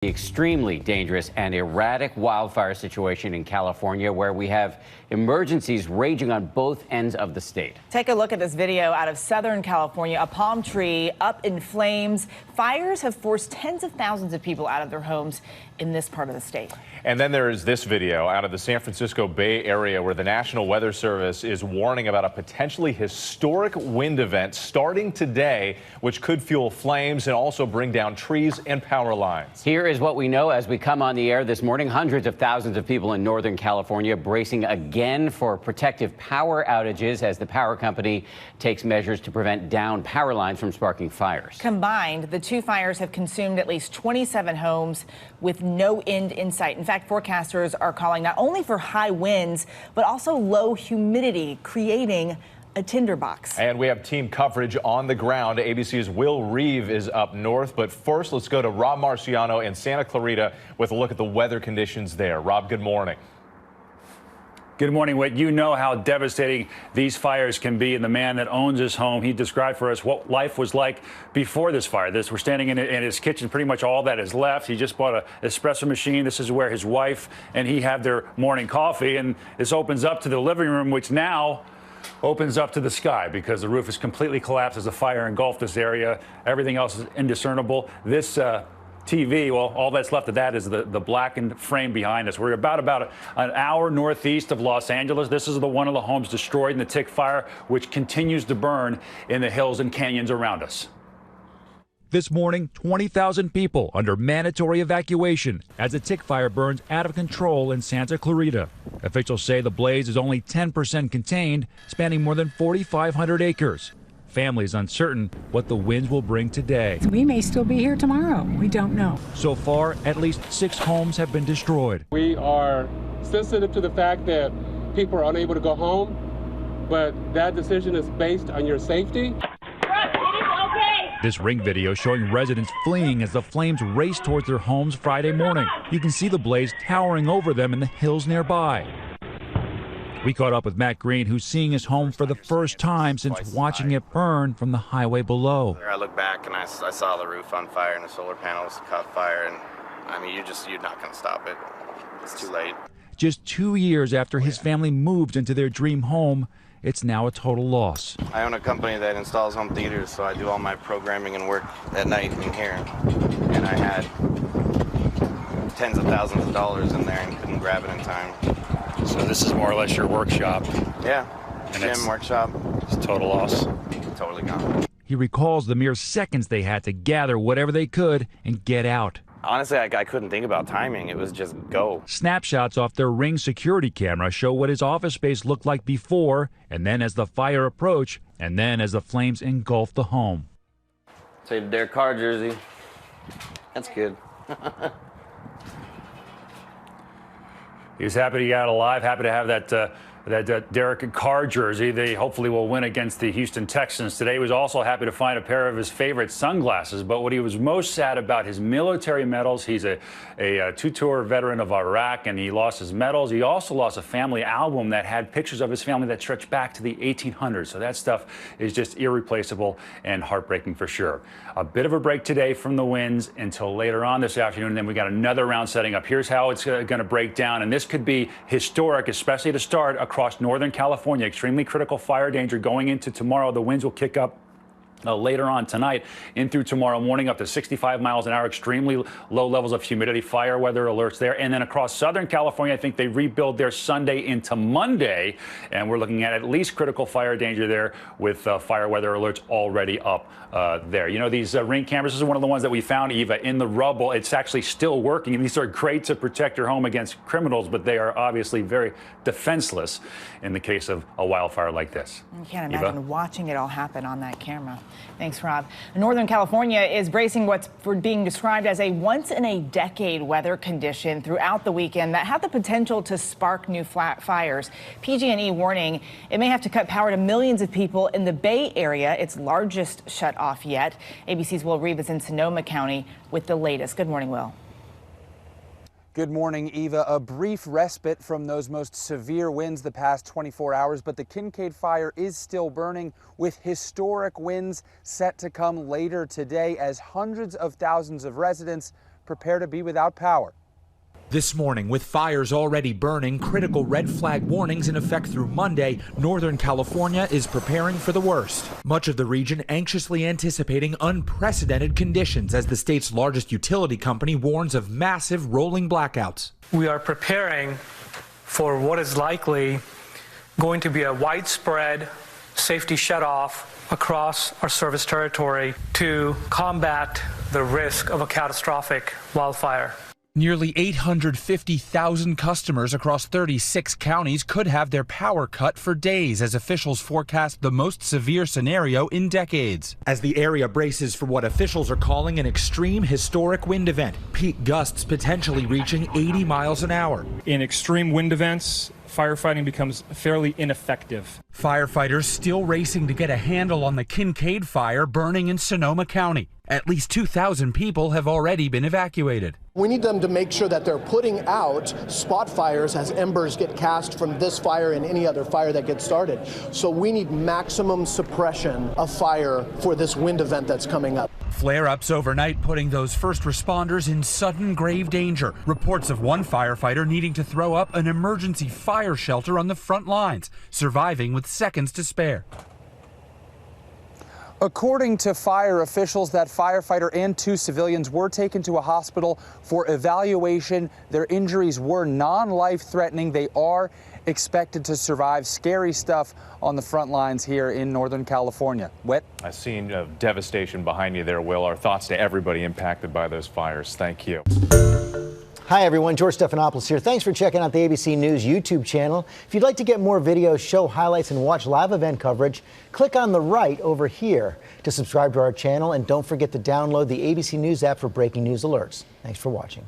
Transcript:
The extremely dangerous and erratic wildfire situation in California, where we have emergencies raging on both ends of the state. Take a look at this video out of Southern California. A palm tree up in flames. Fires have forced tens of thousands of people out of their homes in this part of the state. And then there is this video out of the San Francisco Bay Area where the National Weather Service is warning about a potentially historic wind event starting today, which could fuel flames and also bring down trees and power lines. Here is what we know as we come on the air this morning. Hundreds of thousands of people in Northern California bracing again for protective power outages as the power company takes measures to prevent downed power lines from sparking fires. Combined, the two fires have consumed at least 27 homes with no end in sight. In fact, forecasters are calling not only for high winds, but also low humidity, creating a tinderbox. And we have team coverage on the ground. ABC's Will Reeve is up north. But first, let's go to Rob Marciano in Santa Clarita with a look at the weather conditions there. Rob, good morning. Good morning, Whit. You know how devastating these fires can be, and the man that owns his home, he described for us what life was like before this fire. We're standing in his kitchen, pretty much all that is left. He just bought an espresso machine. This is where his wife and he have their morning coffee, and this opens up to the living room, which now opens up to the sky because the roof is completely collapsed as the fire engulfed this area. Everything else is indiscernible. This TV, well, all that's left of that is the blackened frame behind us. We're about an hour northeast of Los Angeles. This is one of the homes destroyed in the tick fire, which continues to burn in the hills and canyons around us. This morning, 20,000 people under mandatory evacuation as the tick fire burns out of control in Santa Clarita. Officials say the blaze is only 10% contained, spanning more than 4,500 acres. Families uncertain what the winds will bring today. We may still be here tomorrow. We don't know. So far, at least 6 homes have been destroyed. We are sensitive to the fact that people are unable to go home, but that decision is based on your safety. This Ring video showing residents fleeing as the flames race towards their homes Friday morning. You can see the blaze towering over them in the hills nearby. We caught up with Matt Green, who's seeing his home for the first time since watching it burn from the highway below. I look back and I saw the roof on fire and the solar panels caught fire, and I mean, you're not going to stop it. It's too late. Just 2 years after his family moved into their dream home, it's now a total loss. I own a company that installs home theaters, so I do all my programming and work at night in here. And I had tens of thousands of dollars in there and couldn't grab it in time. So this is more or less your workshop. Yeah, and gym, workshop. It's total loss. Totally gone. He recalls the mere seconds they had to gather whatever they could and get out. Honestly, I couldn't think about timing. It was just go. Snapshots off their Ring security camera show what his office space looked like before, and then as the fire approached, and then as the flames engulfed the home. Say Derek Carr jersey. That's good. He was happy to get out alive, happy to have that Derek Carr jersey. They hopefully will win against the Houston Texans today. He was also happy to find a pair of his favorite sunglasses, but what he was most sad about, his military medals. He's a two-tour veteran of Iraq, and he lost his medals. He also lost a family album that had pictures of his family that stretched back to the 1800s. So that stuff is just irreplaceable and heartbreaking for sure. A bit of a break today from the winds until later on this afternoon, and then we got another round setting up. Here's how it's going to break down, and this could be historic, especially to start across Northern California. Extremely critical fire danger going into tomorrow. The winds will kick up later on tonight in through tomorrow morning, up to 65 miles an hour, extremely low levels of humidity, fire weather alerts there. And then across Southern California, I think they rebuild their Sunday into Monday, and we're looking at least critical fire danger there with fire weather alerts already up there. You know, these Ring cameras, this is one of the ones that we found, Eva, in the rubble. It's actually still working, and these are great to protect your home against criminals, but they are obviously very defenseless in the case of a wildfire like this. You can't imagine watching it all happen on that camera. Thanks, Rob. Northern California is bracing what's for being described as a once-in-a-decade weather condition throughout the weekend that have the potential to spark new fires. PG&E warning it may have to cut power to millions of people in the Bay Area, its largest shut-off yet. ABC's Will Reeve is in Sonoma County with the latest. Good morning, Will. Good morning, Eva. A brief respite from those most severe winds the past 24 hours, but the Kincaid fire is still burning with historic winds set to come later today as hundreds of thousands of residents prepare to be without power. This morning, with fires already burning, critical red flag warnings in effect through Monday, Northern California is preparing for the worst. Much of the region anxiously anticipating unprecedented conditions as the state's largest utility company warns of massive rolling blackouts. We are preparing for what is likely going to be a widespread safety shutoff across our service territory to combat the risk of a catastrophic wildfire. Nearly 850,000 customers across 36 counties could have their power cut for days as officials forecast the most severe scenario in decades. As the area braces for what officials are calling an extreme historic wind event, peak gusts potentially reaching 80 miles an hour. In extreme wind events, firefighting becomes fairly ineffective. Firefighters still racing to get a handle on the Kincaid fire burning in Sonoma County. At least 2,000 people have already been evacuated. We need them to make sure that they're putting out spot fires as embers get cast from this fire and any other fire that gets started. So we need maximum suppression of fire for this wind event that's coming up. Flare-ups overnight putting those first responders in sudden grave danger. Reports of one firefighter needing to throw up an emergency fire shelter on the front lines, surviving with seconds to spare. According to fire officials, that firefighter and 2 civilians were taken to a hospital for evaluation. Their injuries were non-life-threatening. They are expected to survive. Scary stuff on the front lines here in Northern California. Whit? A scene of devastation behind you there, Will. Our thoughts to everybody impacted by those fires. Thank you. Hi, everyone. George Stephanopoulos here. Thanks for checking out the ABC News YouTube channel. If you'd like to get more videos, show highlights, and watch live event coverage, click on the right over here to subscribe to our channel. And don't forget to download the ABC News app for breaking news alerts. Thanks for watching.